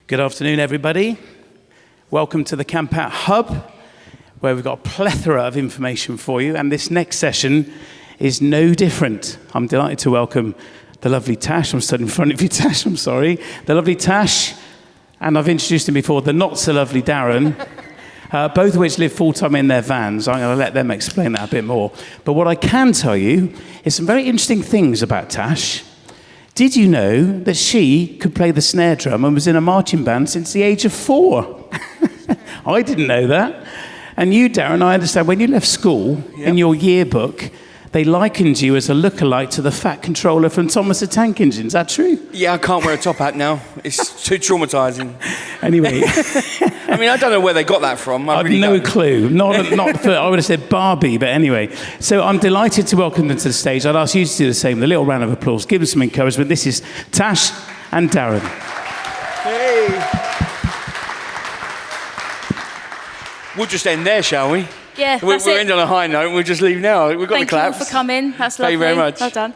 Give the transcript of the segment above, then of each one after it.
Good afternoon, everybody. Welcome to the Campout Hub, where we've got a plethora of information for you, and this next session is no different. I'm delighted to welcome the lovely Tash. I'm stood in front of you, Tash, I'm sorry. The lovely Tash, and I've introduced him before, the not-so-lovely Darren, both of which live full-time in their vans. I'm going to let them explain that a bit more. But what I can tell you is some very interesting things about Tash. Did you know that she could play the snare drum and was in a marching band since the age of 4? I didn't know that. And you, Darren, I understand when you left school, in your yearbook, they likened you as a lookalike to the Fat Controller from Thomas the Tank Engine. Is that true? Yeah, I can't wear a top hat now. It's too traumatising. Anyway. I mean, I don't know where they got that from. I really no don't. clue. Not for, I would have said Barbie, but anyway. So I'm delighted to welcome them to the stage. I'd ask you to do the same. A little round of applause. Give them some encouragement. This is Tash and Darren. Hey. We'll just end there, shall we? Yeah, We'll that's it. end on a high note and we'll just leave now. We've got Thank the claps. you all for coming. That's lovely. Thank you very much. Well done.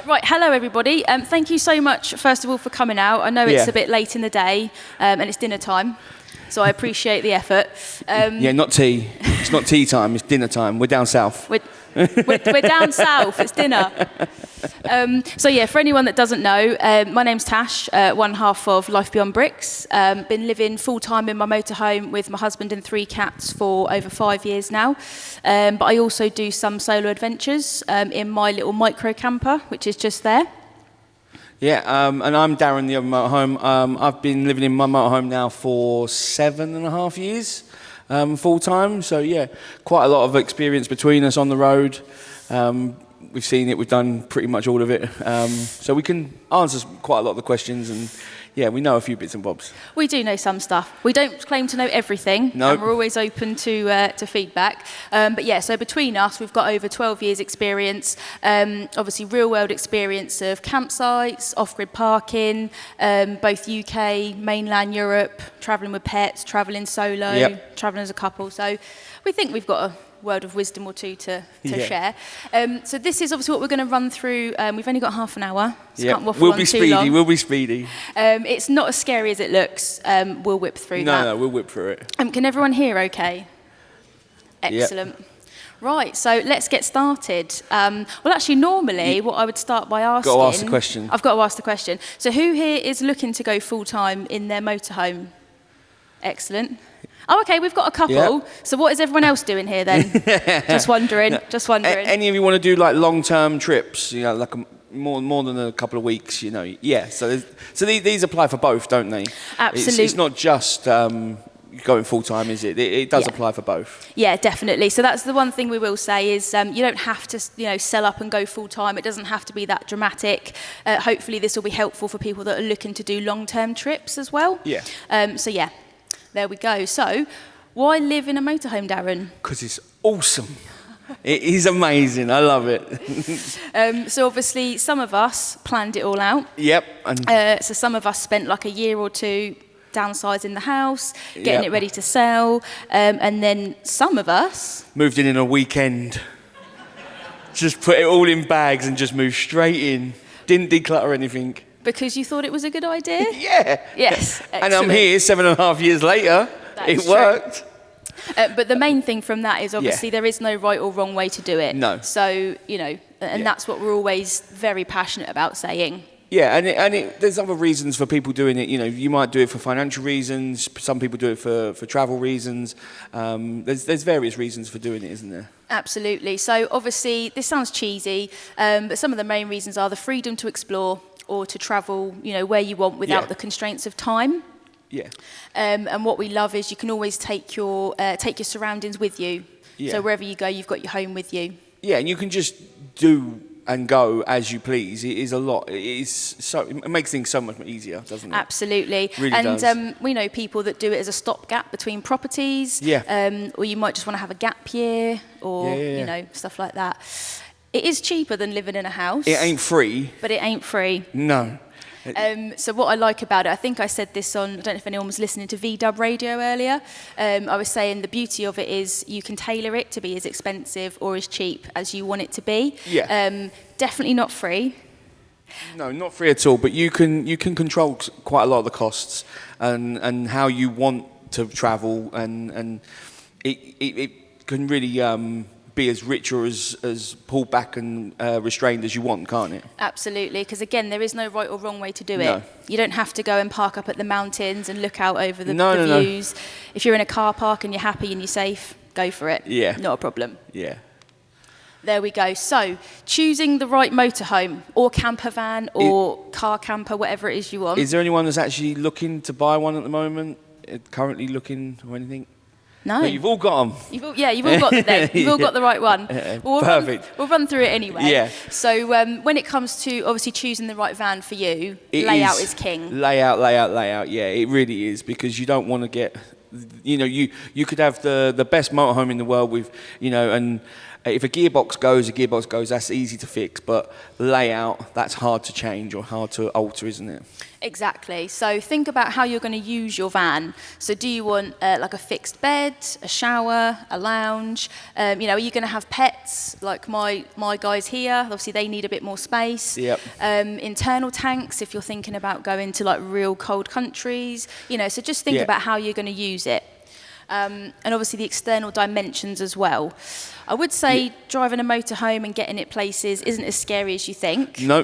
Right, hello everybody. Thank you so much, first of all, for coming out. I know it's a bit late in the day and it's dinner time, so I appreciate the effort. Yeah, not tea. It's not tea time, it's dinner time. We're down south. We're down south, it's dinner. So yeah, for anyone that doesn't know, my name's Tash, one half of Life Beyond Bricks. Been living full-time in my motorhome with my husband and 3 cats for over 5 years now. But I also do some solo adventures in my little micro camper, which is just there. Yeah, and I'm Darren, the other motorhome. I've been living in my motorhome now for 7.5 years. Full-time, so yeah, quite a lot of experience between us on the road. We've seen it, we've done pretty much all of it, so we can answer quite a lot of the questions, and yeah, we know a few bits and bobs. We do know some stuff. We don't claim to know everything, No. and we're always open to feedback. But yeah, so between us, we've got over 12 years experience, obviously real-world experience of campsites, off-grid parking, both UK, mainland Europe, travelling with pets, travelling solo, travelling as a couple. So we think we've got a word of wisdom or two to share. So this is obviously what we're going to run through. We've only got half an hour, so can't waffle we'll on be too speedy. long. We'll be speedy. It's not as scary as it looks. We'll whip through that. No, we'll whip through it. Can everyone hear okay? Excellent. Yep. Right, so let's get started. Well, actually, normally, what I would start by asking... Got to ask the question. I've got to ask the question. So who here is looking to go full-time in their motorhome? Excellent. Oh, okay, we've got a couple. Yep. So what is everyone else doing here then? Just wondering, just wondering. Any of you want to do like long-term trips, you know, like more than a couple of weeks, you know? Yeah, so these apply for both, don't they? Absolutely. It's not just going full-time, is it? It does apply for both. Yeah, definitely. So that's the one thing we will say is you don't have to, sell up and go full-time. It doesn't have to be that dramatic. Hopefully this will be helpful for people that are looking to do long-term trips as well. Yeah. So yeah, there we go. So why live in a motorhome, Darren? Because it's awesome. It is amazing. I love it. So obviously some of us planned it all out. Yep. So some of us spent like a year or two downsizing the house, getting it ready to sell, and then some of us moved in a weekend. Just put it all in bags and just moved straight in. Didn't declutter anything. because you thought it was a good idea. Yeah. Yes. And I'm here 7.5 years later. It worked. But the main thing from that is obviously there is no right or wrong way to do it. No. So, and that's what we're always very passionate about saying. Yeah, and there's other reasons for people doing it. You might do it for financial reasons. Some people do it for travel reasons. There's various reasons for doing it, isn't there? Absolutely. So obviously, this sounds cheesy, but some of the main reasons are the freedom to explore or to travel, where you want without the constraints of time. Yeah. And what we love is you can always take your surroundings with you. Yeah. So wherever you go, you've got your home with you. Yeah, and you can just do and go as you please. It is a lot. It makes things so much easier, doesn't it? Absolutely. It really does. We know people that do it as a stopgap between properties. Yeah. Or you might just want to have a gap year, or stuff like that. It is cheaper than living in a house. It ain't free. But it ain't free. No. So what I like about it, I think I said this on, I don't know if anyone was listening to VW radio earlier. I was saying the beauty of it is you can tailor it to be as expensive or as cheap as you want it to be. Yeah. Definitely not free. No, not free at all. But you can control quite a lot of the costs and how you want to travel, and it can really be as rich or as pulled back and restrained as you want, can't it? Absolutely, because again, there is no right or wrong way to do it. No. You don't have to go and park up at the mountains and look out over the No. views. If you're in a car park and you're happy and you're safe, go for it. Yeah. Not a problem. Yeah. There we go. So, choosing the right motorhome or camper van or car camper, whatever it is you want. Is there anyone that's actually looking to buy one at the moment? Currently looking or anything? No. No, you've all got them. You've all got them. You've all got the right one. Well, Perfect. We'll run through it anyway. Yeah. So when it comes to obviously choosing the right van for you, layout is king. Layout. Yeah, it really is, because you don't want to get, you could have the best motorhome in the world with, and if a gearbox goes, that's easy to fix. But layout, that's hard to change or hard to alter, isn't it? Exactly. So think about how you're going to use your van. So do you want like a fixed bed, a shower, a lounge? Are you going to have pets like my guys here? Obviously, they need a bit more space. Yep. Internal tanks if you're thinking about going to like real cold countries. So just think about how you're going to use it. And obviously the external dimensions as well. I would say driving a motorhome and getting it places isn't as scary as you think. No,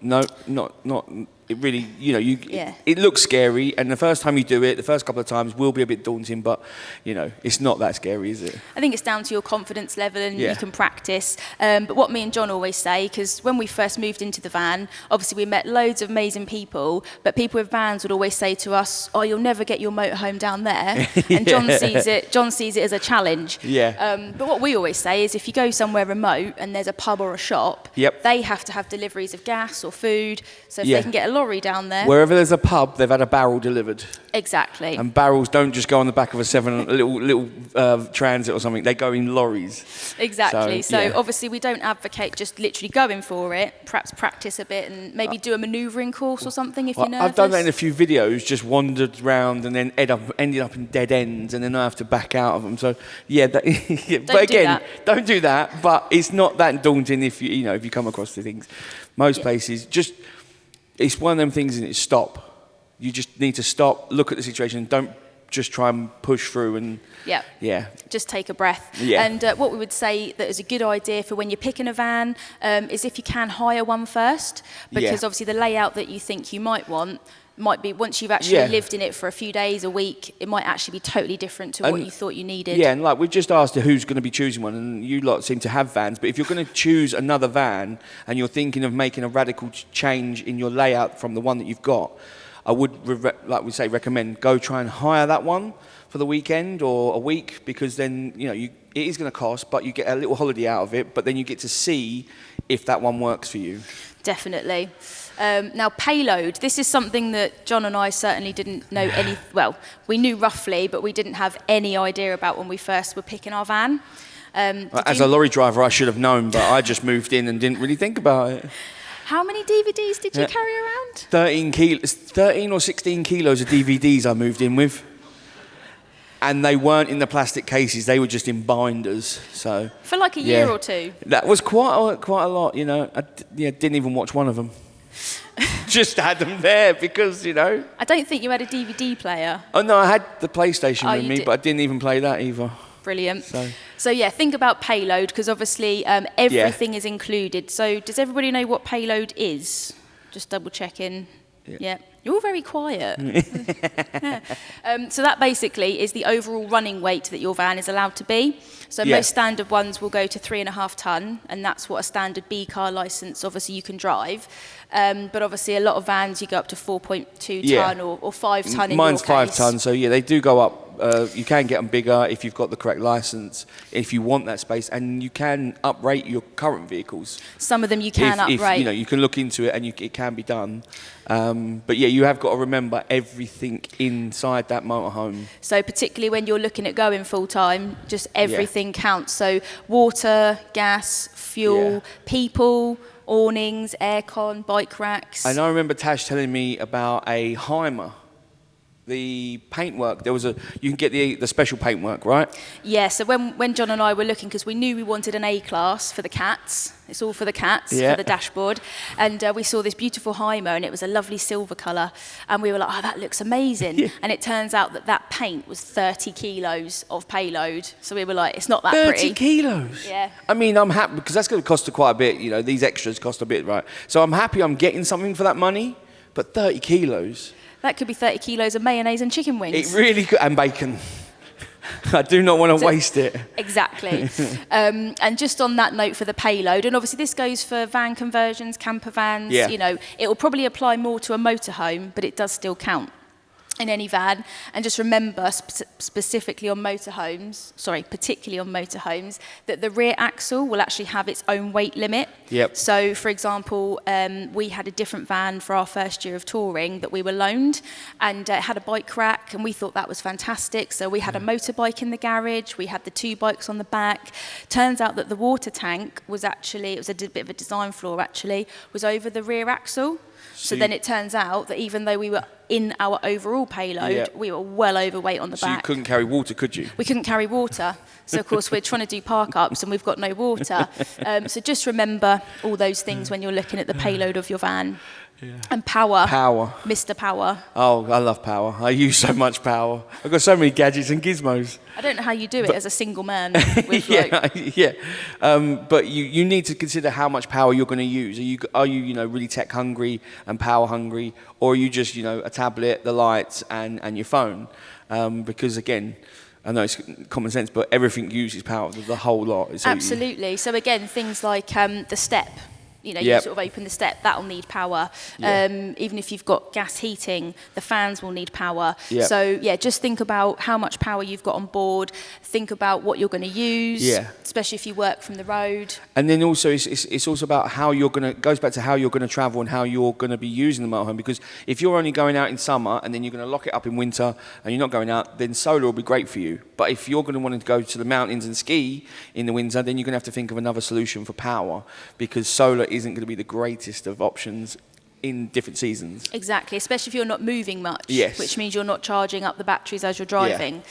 not. It really, it looks scary, and the first time you do it, the first couple of times will be a bit daunting, but, it's not that scary, is it? I think it's down to your confidence level and you can practice. But what me and John always say, because when we first moved into the van, obviously we met loads of amazing people, but people with vans would always say to us, oh, you'll never get your motorhome down there. And John sees it as a challenge. Yeah. But what we always say is if you go somewhere remote and there's a pub or a shop, they have to have deliveries of gas or food. So if they can get a lorry down there. Wherever there's a pub, they've had a barrel delivered. Exactly. And barrels don't just go on the back of a little transit or something. They go in lorries. Exactly. So obviously we don't advocate just literally going for it. Perhaps practice a bit and maybe do a manoeuvring course or something if you're nervous. I've done that in a few videos, just wandered round and then ended up in dead ends, and then I have to back out of them. So don't do that. But it's not that daunting if you come across the things. Most places it's one of them things, and it's stop. You just need to stop, look at the situation, and don't just try and push through and just take a breath. Yeah. And what we would say that is a good idea for when you're picking a van is if you can hire one first, because obviously the layout that you think you might want might be, once you've actually lived in it for a few days, a week, it might actually be totally different to what you thought you needed. Yeah, and like we just asked who's going to be choosing one, and you lot seem to have vans, but if you're going to choose another van and you're thinking of making a radical change in your layout from the one that you've got, I would, recommend go try and hire that one for the weekend or a week, because then, it is going to cost, but you get a little holiday out of it, but then you get to see if that one works for you. Definitely. Now, payload. This is something that John and I certainly didn't know we knew roughly, but we didn't have any idea about when we first were picking our van. As a lorry driver, I should have known, but I just moved in and didn't really think about it. How many DVDs did you carry around? 13 or 16 kilos of DVDs I moved in with. And they weren't in the plastic cases, they were just in binders. So for like a year or two? That was quite a lot, I didn't even watch one of them. Just had them there because, I don't think you had a DVD player. Oh, no, I had the PlayStation with me, did. but I didn't even play that either. Brilliant. So think about payload, because obviously everything is included. So does everybody know what payload is? Just double checking. Yeah. You're all very quiet. So that basically is the overall running weight that your van is allowed to be. So most standard ones will go to 3.5 tonne, and that's what a standard B car licence, obviously, you can drive. But obviously a lot of vans you go up to 4.2 tonne or 5 tonne in Mine's your 5 case. tonne, so they do go up. You can get them bigger if you've got the correct licence, if you want that space, and you can uprate your current vehicles. Some of them you can uprate. If, you can look into it, and it can be done. But you have got to remember everything inside that motorhome. So particularly when you're looking at going full time, just everything counts. So water, gas, fuel, people, awnings, aircon, bike racks. And I remember Tash telling me about a Heimer. the paintwork. You can get the special paintwork, right? Yeah, so when John and I were looking, because we knew we wanted an A-class for the cats, it's all for the cats, for the dashboard, and we saw this beautiful Hymo, and it was a lovely silver colour, and we were like, oh, that looks amazing. Yeah. And it turns out that paint was 30 kilos of payload, so we were like, it's not that 30 pretty. 30 kilos? Yeah. I mean, I'm happy, because that's going to cost quite a bit, these extras cost a bit, right? So I'm happy I'm getting something for that money, but 30 kilos... That could be 30 kilos of mayonnaise and chicken wings. It really could, and bacon. I do not want to waste it. Exactly. And just on that note for the payload, and obviously this goes for van conversions, camper vans, it will probably apply more to a motorhome, but it does still count in any van. And just remember, particularly on motorhomes, that the rear axle will actually have its own weight limit. Yep. So, for example, we had a different van for our first year of touring that we were loaned, and it had a bike rack, and we thought that was fantastic. So we had a motorbike in the garage, we had the 2 bikes on the back. Turns out that the water tank was actually, it was a bit of a design flaw actually, was over the rear axle. So then it turns out that even though we were in our overall payload, we were well overweight on the back. So you couldn't carry water, could you? We couldn't carry water. So, of course, we're trying to do park-ups and we've got no water. So just remember all those things when you're looking at the payload of your van. Yeah. And power. Power. Mr. Power. Oh, I love power. I use so much power. I've got so many gadgets and gizmos. I don't know how you do it as a single man. With But you need to consider how much power you're going to use. Are you really tech hungry and power hungry, or are you just a tablet, the lights, and your phone? Because again, I know it's common sense, but everything uses power. The whole lot. So absolutely. So again, things like the step. You sort of open the step, that'll need power. Yeah. Even if you've got gas heating, the fans will need power. Yeah. So, just think about how much power you've got on board. Think about what you're going to use, especially if you work from the road. And then also, it's also about how you're going to, goes back to how you're going to travel and how you're going to be using the motorhome. Because if you're only going out in summer and then you're going to lock it up in winter and you're not going out, then solar will be great for you. But if you're going to want to go to the mountains and ski in the winter, then you're going to have to think of another solution for power, because solar isn't going to be the greatest of options in different seasons. Exactly, especially if you're not moving much, which means you're not charging up the batteries as you're driving.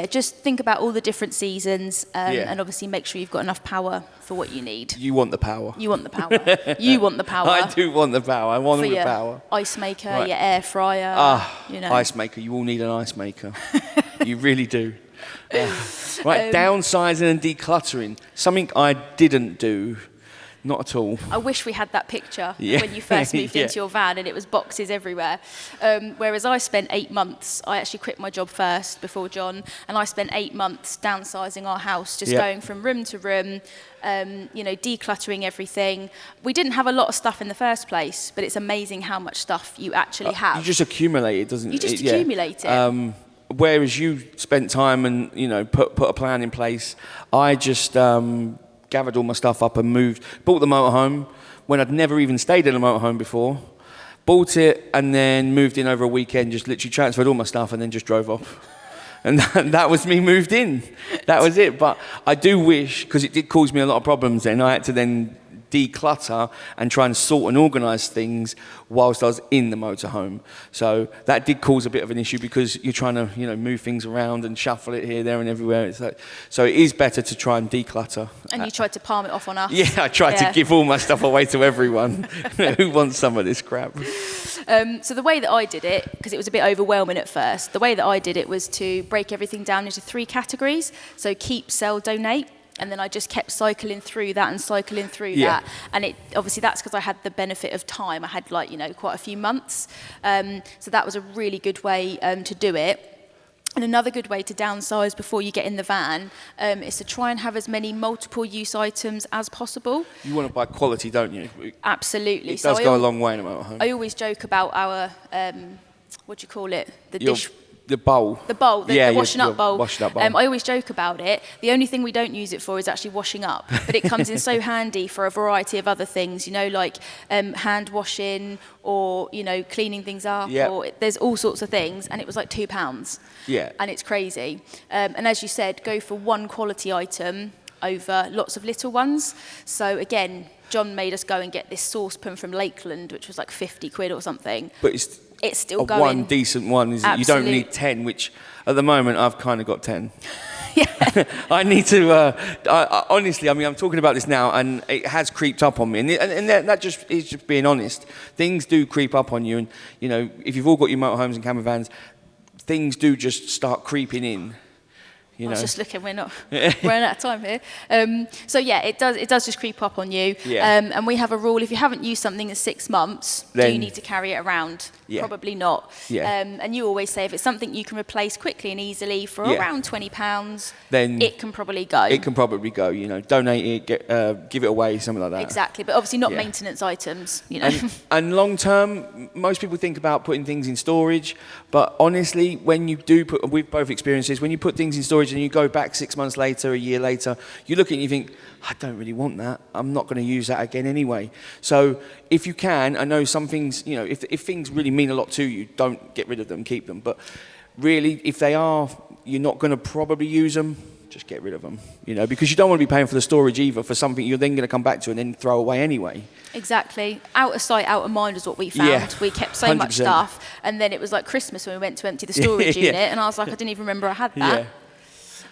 Just think about all the different seasons and obviously make sure you've got enough power for what you need. You want the power. You want the power. You want the power. I do want the power. I want the power. Ice maker, your air fryer. Ice maker. You all need an ice maker. You really do. Right, downsizing and decluttering. Something I didn't do. Not at all. I wish we had that picture when you first moved into your van and it was boxes everywhere. Whereas I spent 8 months, I actually quit my job first before John, and I spent 8 months downsizing our house, just going from room to room, decluttering everything. We didn't have a lot of stuff in the first place, but it's amazing how much stuff you actually have. You just accumulate it, doesn't it? You just accumulate it. Whereas you spent time and, put a plan in place, I just... gathered all my stuff up and moved, bought the motorhome when I'd never even stayed in a motorhome before, bought it and then moved in over a weekend, just literally transferred all my stuff and then just drove off. And that was me moved in. That was it. But I do wish, because it did cause me a lot of problems then, I had to then declutter and try and sort and organise things whilst I was in the motorhome. So that did cause a bit of an issue, because you're trying to, move things around and shuffle it here, there and everywhere. It's like, so it is better to try and declutter. And you tried to palm it off on us. Yeah, I tried to give all my stuff away to everyone. Who wants some of this crap? So the way that I did it, because it was a bit overwhelming at first, the way that I did it was to break everything down into 3 categories. So keep, sell, donate. And then I just kept cycling through that and cycling through that. And it obviously that's because I had the benefit of time. I had quite a few months. So that was a really good way to do it. And another good way to downsize before you get in the van is to try and have as many multiple use items as possible. You want to buy quality, don't you? Absolutely. It does go a long way in a motorhome. I always joke about our, what do you call it? The bowl. The bowl, the washing up bowl. I always joke about it. The only thing we don't use it for is actually washing up. But it comes in so handy for a variety of other things, like hand washing or, cleaning things up. Yep. Or there's all sorts of things. And it was like £2. Yeah. And it's crazy. And as you said, go for one quality item over lots of little ones. So again, John made us go and get this saucepan from Lakeland, which was like 50 quid or something. But it's still a going. one decent one is that you don't need 10, which at the moment I've kind of got 10. Yeah. I need to, I honestly, I mean, I'm talking about this now and it has creeped up on me. And that just is just being honest. Things do creep up on you. And, you know, if you've all got your motorhomes and campervans, things do just start creeping in. You know. I was just looking, we're running out of time here. So yeah, it does just creep up on you. Yeah. And we have a rule: if you haven't used something in 6 months, do you need to carry it around? Yeah. Probably not. Yeah. And you always say if it's something you can replace quickly and easily for around £20, then it can probably go. It can probably go. You know, donate it, give it away, something like that. Exactly, but obviously not maintenance items. You know. And long term, most people think about putting things in storage, but honestly, when you do put, we've both experienced this, when you put things in storage and you go back 6 months later, a year later, you look at it and you think, I don't really want that. I'm not going to use that again anyway. So if you can, I know some things, you know, if things really mean a lot to you, don't get rid of them, keep them. But really, if they are, you're not going to probably use them, just get rid of them, you know, because you don't want to be paying for the storage either for something you're then going to come back to and then throw away anyway. Exactly. Out of sight, out of mind is what we found. Yeah, we kept so 100%. much stuff, and then it was like Christmas when we went to empty the storage unit, and I was like, I didn't even remember I had that. Yeah.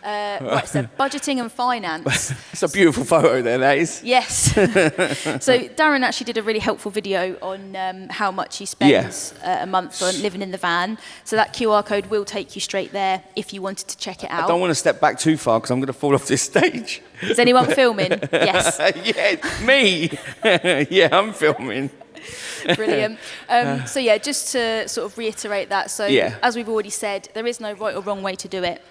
Right, so budgeting and finance. It's a beautiful photo there, that is. Yes. So Darren actually did a really helpful video on how much he spends a month on living in the van. So that QR code will take you straight there if you wanted to check it out. I don't want to step back too far because I'm going to fall off this stage. Is anyone filming? Yes. Yeah, me. Yeah, I'm filming. Brilliant. So yeah, just to sort of reiterate that. So as we've already said, there is no right or wrong way to do it.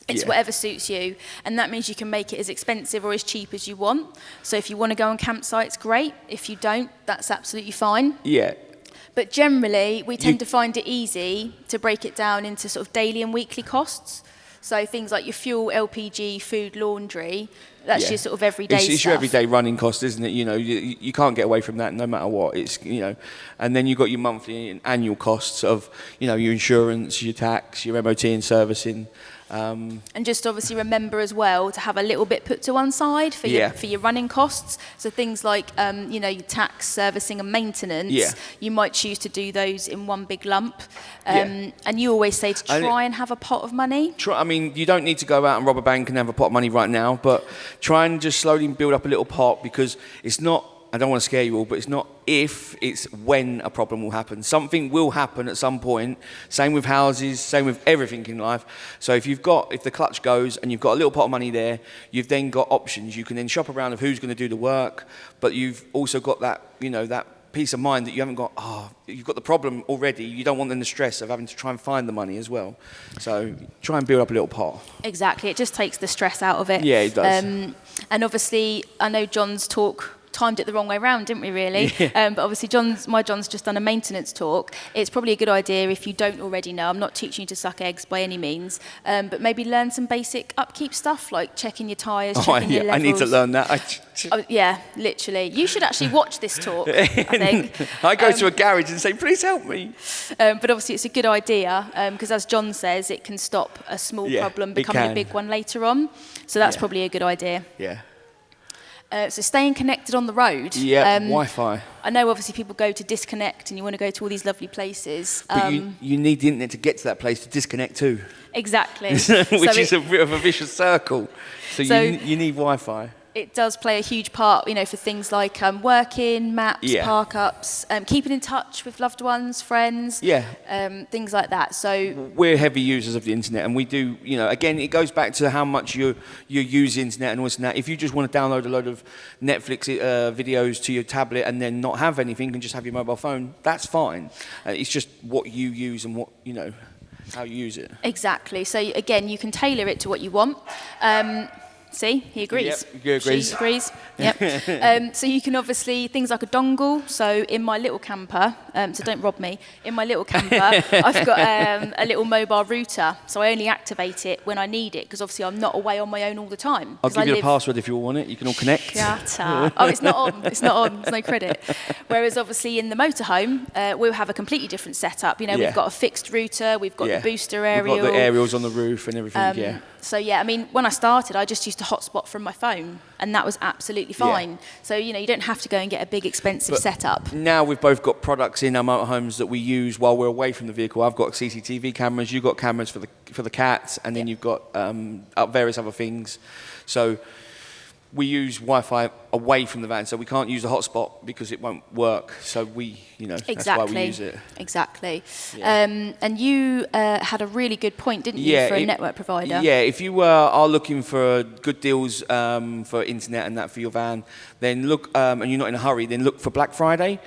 It's whatever suits you, and that means you can make it as expensive or as cheap as you want. So if you want to go on campsites, great. If you don't, that's absolutely fine. Yeah. But generally, we tend to find it easy to break it down into sort of daily and weekly costs. So things like your fuel, LPG, food, laundry, that's your sort of everyday stuff. It's your everyday running cost, isn't it? You know, you can't get away from that no matter what. It's, you know, and then you've got your monthly and annual costs of, you know, your insurance, your tax, your MOT and servicing. And just obviously remember as well to have a little bit put to one side for your running costs. So things like you know, your tax, servicing and maintenance, you might choose to do those in one big lump. And you always say to try and have a pot of money. I mean, you don't need to go out and rob a bank and have a pot of money right now, but try and just slowly build up a little pot, because it's not, I don't want to scare you all, but it's not if, it's when a problem will happen. Something will happen at some point. Same with houses, same with everything in life. So if the clutch goes and you've got a little pot of money there, you've then got options. You can then shop around of who's going to do the work, but you've also got that, you know, that peace of mind that you haven't got, you've got the problem already. You don't want then the stress of having to try and find the money as well. So try and build up a little pot. Exactly. It just takes the stress out of it. Yeah, it does. And obviously, I know John's talk timed it the wrong way around, didn't we, really? But obviously John's just done a maintenance talk. It's probably a good idea, if you don't already know, I'm not teaching you to suck eggs by any means, but maybe learn some basic upkeep stuff, like checking your tyres, checking your levels. I need to learn that. Yeah, literally. You should actually watch this talk, I think. I go to a garage and say, please help me. But obviously it's a good idea, because as John says, it can stop a small problem becoming a big one later on. So that's probably a good idea. Yeah. So staying connected on the road. Yeah, Wi-Fi. I know obviously people go to disconnect and you want to go to all these lovely places. But you need the internet to get to that place to disconnect too. Exactly. Which is a bit of a vicious circle. So you need Wi-Fi. It does play a huge part, you know, for things like working, maps, park-ups, keeping in touch with loved ones, friends, things like that. So we're heavy users of the internet, and we do, you know, again, it goes back to how much you use the internet and all this and that. If you just want to download a load of Netflix videos to your tablet and then not have anything and just have your mobile phone, that's fine. It's just what you use and what, you know, how you use it. Exactly. So again, you can tailor it to what you want. See, he agrees. Yep, he agrees. She agrees. Yep. So you can obviously, things like a dongle. So in my little camper, so don't rob me, in my little camper, I've got a little mobile router. So I only activate it when I need it, because obviously I'm not away on my own all the time. I'll give you a password if you all want it. You can all connect. Shut up. Oh, it's not on. It's not on. There's no credit. Whereas obviously in the motorhome, we'll have a completely different setup. You know, we've got a fixed router, we've got the booster aerial. We've got the aerials on the roof and everything, So yeah, I mean, when I started, I just used to hotspot from my phone, and that was absolutely fine. So, you know, you don't have to go and get a big expensive setup. Now we've both got products in our motorhomes that we use while we're away from the vehicle. I've got CCTV cameras, you've got cameras for the cats, and then you've got various other things. So we use Wi-Fi away from the van, so we can't use the hotspot because it won't work. So that's why we use it. Exactly. Yeah. And you had a really good point, didn't you, for a network provider? Yeah, if you are looking for good deals for internet and that for your van, then look, and you're not in a hurry, then look for Black Friday,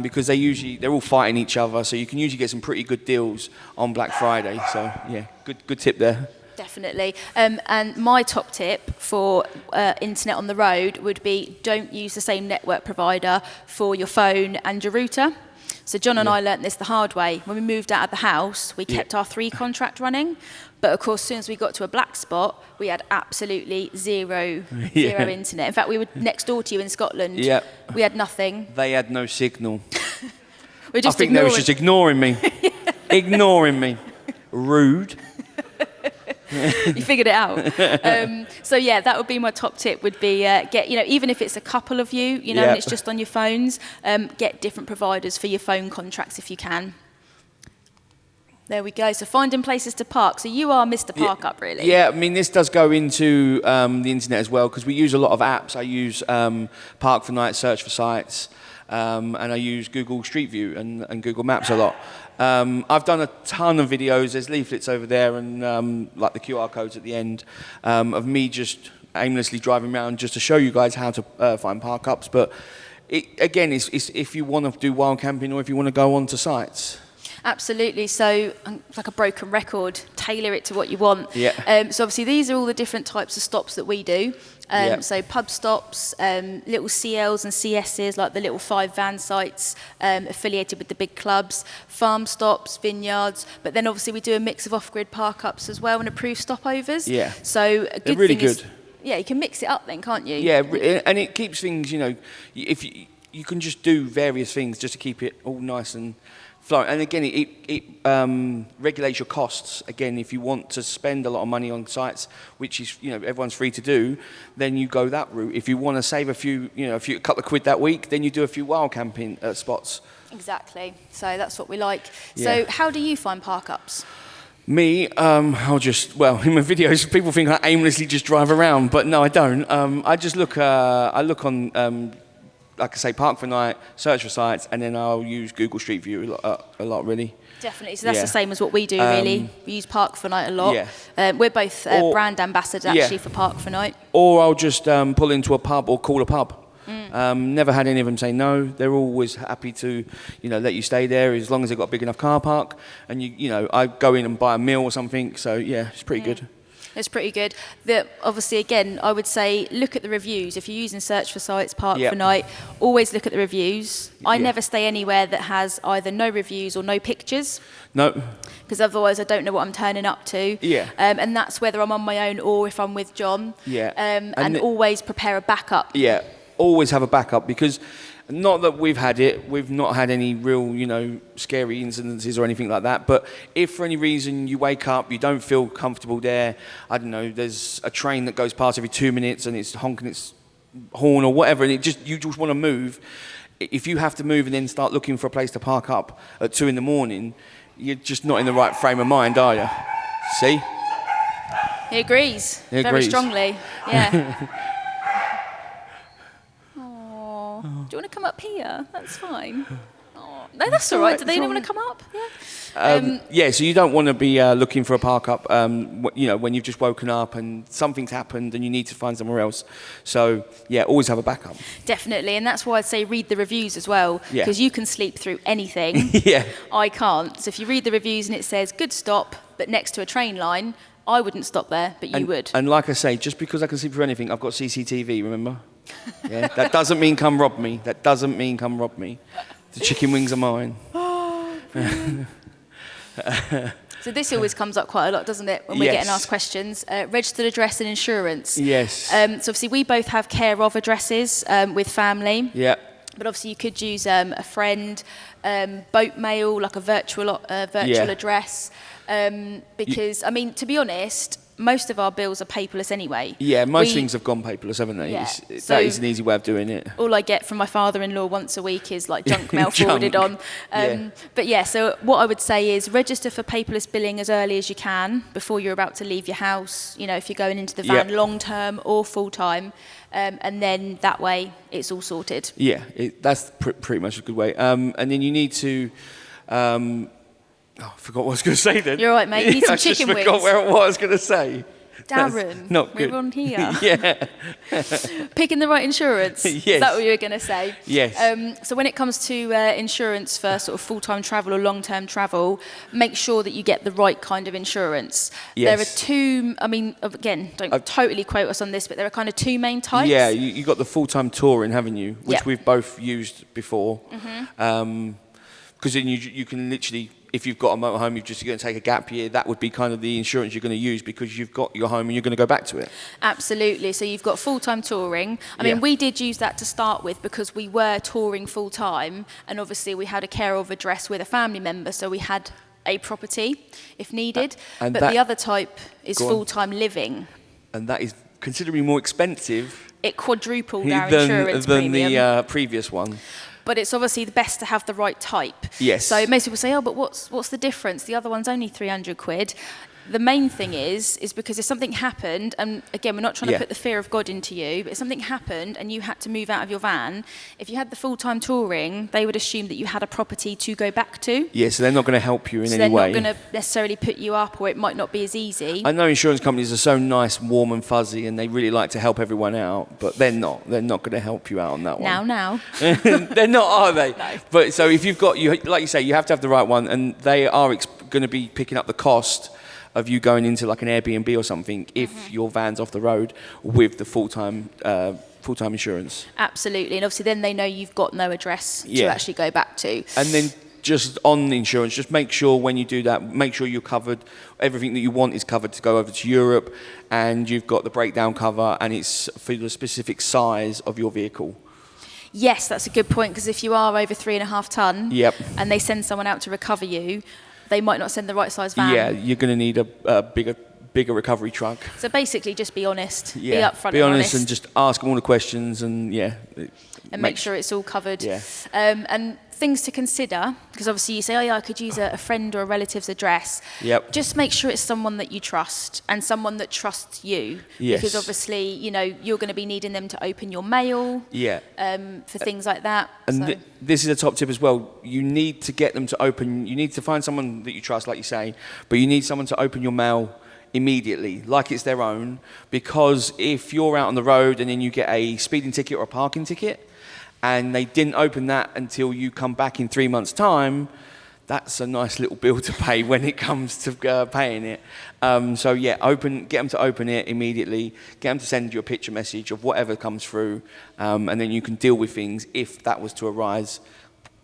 because they're all fighting each other, so you can usually get some pretty good deals on Black Friday. So yeah, good tip there. Definitely. And my top tip for internet on the road would be don't use the same network provider for your phone and your router. So John and I learnt this the hard way. When we moved out of the house, we kept our 3 contract running. But of course, as soon as we got to a black spot, we had absolutely zero internet. In fact, we were next door to you in Scotland. Yeah. We had nothing. They had no signal. I think they were just ignoring me. Ignoring me. Rude. You figured it out. So yeah, that would be my top tip. Would be get, you know, even if it's a couple of you, you know, and it's just on your phones, get different providers for your phone contracts if you can. There we go. So finding places to park. So you are Mr. Park Up, really. Yeah, I mean, this does go into the internet as well, because we use a lot of apps. I use Park for Night, Search for Sites, and I use Google Street View and Google Maps a lot. I've done a ton of videos. There's leaflets over there and like the QR codes at the end of me just aimlessly driving around just to show you guys how to find park ups. But again, it's if you want to do wild camping or if you want to go onto sites. Absolutely. So, like a broken record, tailor it to what you want. Yeah. So obviously these are all the different types of stops that we do. So pub stops, little CLs and CSs, like the little 5 van sites affiliated with the big clubs, farm stops, vineyards, but then obviously we do a mix of off-grid park-ups as well and approved stopovers. Yeah. So a good really thing is, good. yeah, you can mix it up then, can't you? Yeah, and it keeps things, you know, if you can just do various things just to keep it all nice and flowing. And again, it regulates your costs. Again, if you want to spend a lot of money on sites, which is, you know, everyone's free to do, then you go that route. If you want to save a couple of quid that week, then you do a few wild camping spots. Exactly. So that's what we like. Yeah. So how do you find park-ups? Me, in my videos, people think I aimlessly just drive around, but no, I don't. I just look on, like I say, Park for Night, Search for Sites, and then I'll use Google Street View a lot, really. Definitely. So that's the same as what we do, really. We use Park for Night a lot. Yeah. We're both brand ambassadors, actually, for Park for Night. Or I'll just pull into a pub or call a pub. Never had any of them say no. They're always happy to, you know, let you stay there as long as they've got a big enough car park. And, you know, I go in and buy a meal or something. So, yeah, it's pretty good. It's pretty good. Obviously, again, I would say look at the reviews. If you're using Search for Sites, Park for Night, always look at the reviews. I never stay anywhere that has either no reviews or no pictures. No. Because otherwise I don't know what I'm turning up to. Yeah. And that's whether I'm on my own or if I'm with John. Yeah. And always prepare a backup. Yeah, always have a backup, because not that we've not had any real, you know, scary incidences or anything like that, but if for any reason you wake up, you don't feel comfortable there, I don't know, there's a train that goes past every 2 minutes and it's honking its horn or whatever, and you just want to move, if you have to move and then start looking for a place to park up at 2 a.m, you're just not in the right frame of mind, are you? See? He agrees. Very strongly. Yeah. Do you want to come up here? That's fine. Oh, no, that's all right. Do they want to come up? Yeah. So you don't want to be looking for a park up, you know, when you've just woken up and something's happened and you need to find somewhere else. So yeah, always have a backup. Definitely, and that's why I'd say read the reviews as well, because you can sleep through anything. Yeah. I can't. So if you read the reviews and it says good stop, but next to a train line, I wouldn't stop there, but you would. And like I say, just because I can sleep through anything, I've got CCTV. Remember? Yeah, that doesn't mean come rob me. That doesn't mean come rob me. The chicken wings are mine. So this always comes up quite a lot, doesn't it, when we're getting asked questions? Registered address and insurance. Yes. So obviously we both have care of addresses with family. Yeah. But obviously you could use a friend, boat mail, like a virtual address. Because, I mean, to be honest, most of our bills are paperless anyway. Yeah, most things have gone paperless, haven't they? Yeah. That is an easy way of doing it. All I get from my father-in-law once a week is like junk mail forwarded on. But yeah, so what I would say is register for paperless billing as early as you can before you're about to leave your house, you know, if you're going into the van long-term or full-time. And then that way it's all sorted. Yeah, that's pretty much a good way. And then you need to... I forgot what I was going to say then. You're all right, mate. You need some chicken wings. I just forgot what I was going to say. Darren, not good. we're on here. Yeah. Picking the right insurance. Yes. Is that what you were going to say? Yes. So when it comes to insurance for sort of full-time travel or long-term travel, make sure that you get the right kind of insurance. Yes. There are two, I mean, again, don't totally quote us on this, but there are kind of two main types. Yeah, you got the full-time touring, haven't you? Which we've both used before. Because then you can literally... If you've got a motorhome, you're just going to take a gap year, that would be kind of the insurance you're going to use because you've got your home and you're going to go back to it. Absolutely. So you've got full-time touring. I mean, we did use that to start with because we were touring full-time and obviously we had a care of address with a family member, so we had a property if needed. But the other type is full-time living. And that is considerably more expensive. It quadrupled our insurance than premium. the previous one. But it's obviously the best to have the right type. Yes. So most people say, oh, but what's the difference? The other one's only 300 quid. The main thing is because if something happened, and again, we're not trying to put the fear of God into you, but if something happened and you had to move out of your van, if you had the full-time touring, they would assume that you had a property to go back to. Yeah, so they're not going to help you in any way. So they're not going to necessarily put you up, or it might not be as easy. I know insurance companies are so nice, warm and fuzzy, and they really like to help everyone out, but they're not. They're not going to help you out on that one. Now. They're not, are they? No. But so if you've got, like you say, you have to have the right one, and they are going to be picking up the cost of you going into like an Airbnb or something if your van's off the road with the full-time insurance. Absolutely, and obviously then they know you've got no address to actually go back to. And then just on the insurance, just make sure when you do that, make sure you're covered, everything that you want is covered to go over to Europe, and you've got the breakdown cover, and it's for the specific size of your vehicle. Yes, that's a good point, because if you are over 3.5 tonne and they send someone out to recover you, they might not send the right size van. Yeah, you're going to need a bigger recovery truck. So basically, just be honest. Be upfront. Be honest and just ask them all the questions and and make sure it's all covered. Yeah. And things to consider, because obviously you say, oh yeah, I could use a friend or a relative's address. Yep. Just make sure it's someone that you trust and someone that trusts you. Yes. Because obviously, you know, you're going to be needing them to open your mail. Yeah. For things like that. And this is a top tip as well. You need to get them to open. You need to find someone that you trust, like you say, but you need someone to open your mail immediately, like it's their own. Because if you're out on the road and then you get a speeding ticket or a parking ticket, and they didn't open that until you come back in 3 months' time, that's a nice little bill to pay when it comes to paying it. So yeah, get them to open it immediately, get them to send you a picture message of whatever comes through, and then you can deal with things if that was to arise,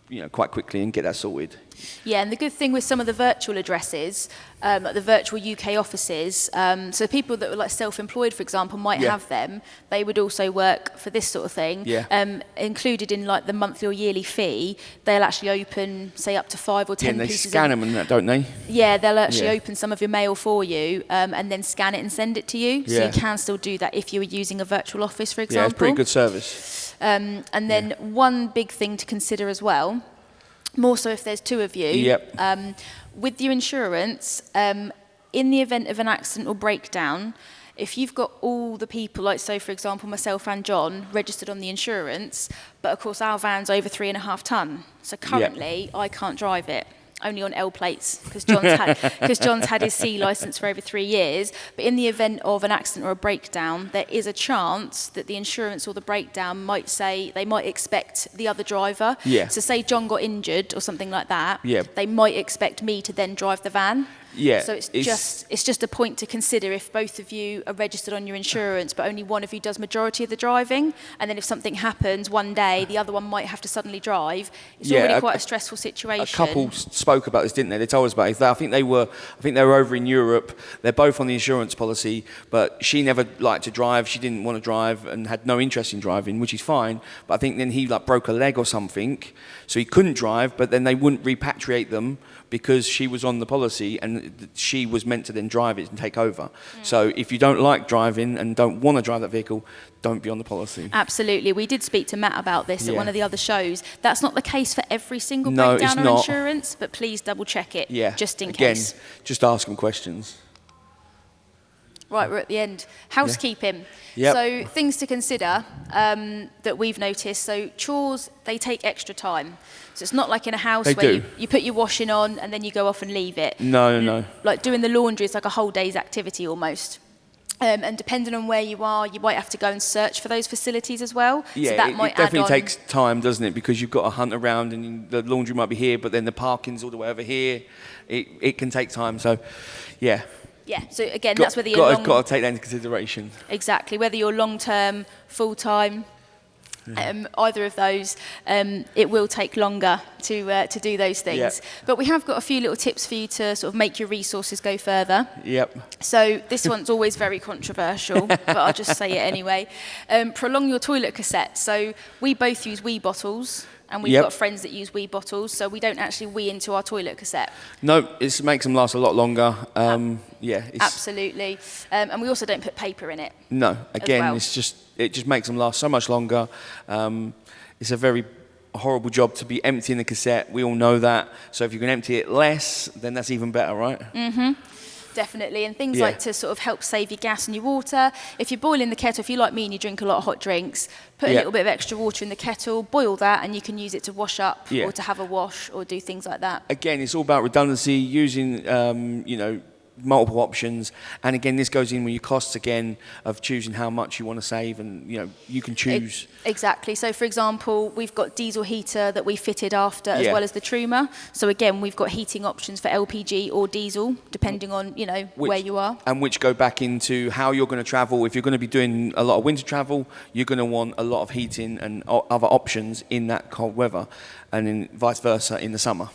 you know, quite quickly and get that sorted. Yeah, and the good thing with some of the virtual addresses, like the virtual UK offices, so people that were like self-employed, for example, might have them. They would also work for this sort of thing. Yeah. Included in like the monthly or yearly fee, they'll actually open, say, up to 5 or 10 and they pieces. Scan them and that, don't they? Yeah, they'll actually open some of your mail for you, and then scan it and send it to you. So you can still do that if you were using a virtual office, for example. Yeah, it's pretty good service. And then one big thing to consider as well, more so if there's two of you, with your insurance, in the event of an accident or breakdown, if you've got all the people, like so for example myself and John, registered on the insurance, but of course our van's over 3.5 tonne, so currently I can't drive it. Only on L plates, because John's had his C licence for over 3 years. But in the event of an accident or a breakdown, there is a chance that the insurance or the breakdown might say they might expect the other driver. Yeah. So say John got injured or something like that. Yeah. They might expect me to then drive the van. Yeah. So it's just a point to consider if both of you are registered on your insurance, but only one of you does majority of the driving, and then if something happens one day, the other one might have to suddenly drive. It's already quite a stressful situation. A couple spoke about this, didn't they? They told us about it. I think they were over in Europe. They're both on the insurance policy, but she never liked to drive. She didn't want to drive and had no interest in driving, which is fine. But I think then he broke a leg or something, so he couldn't drive. But then they wouldn't repatriate them because she was on the policy and she was meant to then drive it and take over. So if you don't like driving and don't want to drive that vehicle, don't be on the policy. Absolutely. We did speak to Matt about this at one of the other shows. That's not the case for every single No, breakdown it's or not. insurance, but please double check it just in Again, case. just ask them questions. Right, we're at the end. Housekeeping. Yep. So things to consider that we've noticed. So chores, they take extra time. So it's not like in a house They where do. you put your washing on and then you go off and leave it. No. Like doing the laundry is like a whole day's activity almost. And depending on where you are, you might have to go and search for those facilities as well. Yeah, so that it might definitely add on. takes time, doesn't it? Because you've got to hunt around and the laundry might be here, but then the parking's all the way over here. It can take time. So, yeah. Yeah, so again, that's whether you're got to take that into consideration. Exactly, whether you're long-term, full-time, either of those, it will take longer to do those things. Yep. But we have got a few little tips for you to sort of make your resources go further. Yep. So this one's always very controversial, but I'll just say it anyway. Prolong your toilet cassette. So we both use wee bottles, and we've got friends that use wee bottles, so we don't actually wee into our toilet cassette. No, it makes them last a lot longer. Absolutely. And we also don't put paper in it. No, again, well. it just makes them last so much longer. It's a very horrible job to be emptying the cassette. We all know that. So if you can empty it less, then that's even better, right? Mm-hmm. Definitely, and things like to sort of help save your gas and your water. If you're boiling the kettle, if you're like me and you drink a lot of hot drinks, put a little bit of extra water in the kettle, boil that, and you can use it to wash up or to have a wash or do things like that. Again, it's all about redundancy, using, multiple options. And again, this goes in with your costs again of choosing how much you want to save, and you can choose. Exactly. So for example, we've got diesel heater that we fitted after as well as the Truma. So again, we've got heating options for LPG or diesel, depending on, where you are. And which go back into how you're going to travel. If you're going to be doing a lot of winter travel, you're going to want a lot of heating and other options in that cold weather, and then vice versa in the summer.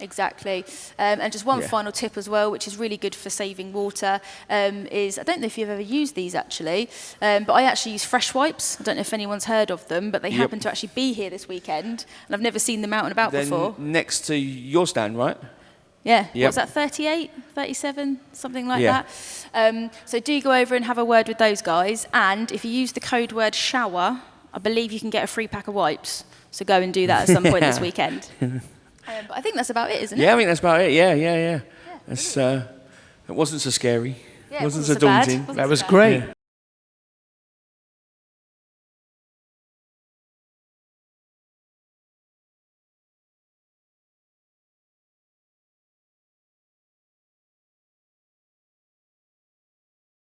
Exactly. And just one final tip as well, which is really good for saving water, is, I don't know if you've ever used these actually, but I actually use fresh wipes. I don't know if anyone's heard of them, but they happen to actually be here this weekend, and I've never seen them out and about before. Next to your stand, right? Yeah, what's that, 38, 37, something like that? So do go over and have a word with those guys, and if you use the code word shower, I believe you can get a free pack of wipes. So go and do that at some point this weekend. But I think that's about it, isn't it? Yeah, I think that's about it. Yeah. It's, it wasn't so scary. Yeah, wasn't so bad. daunting. That was great.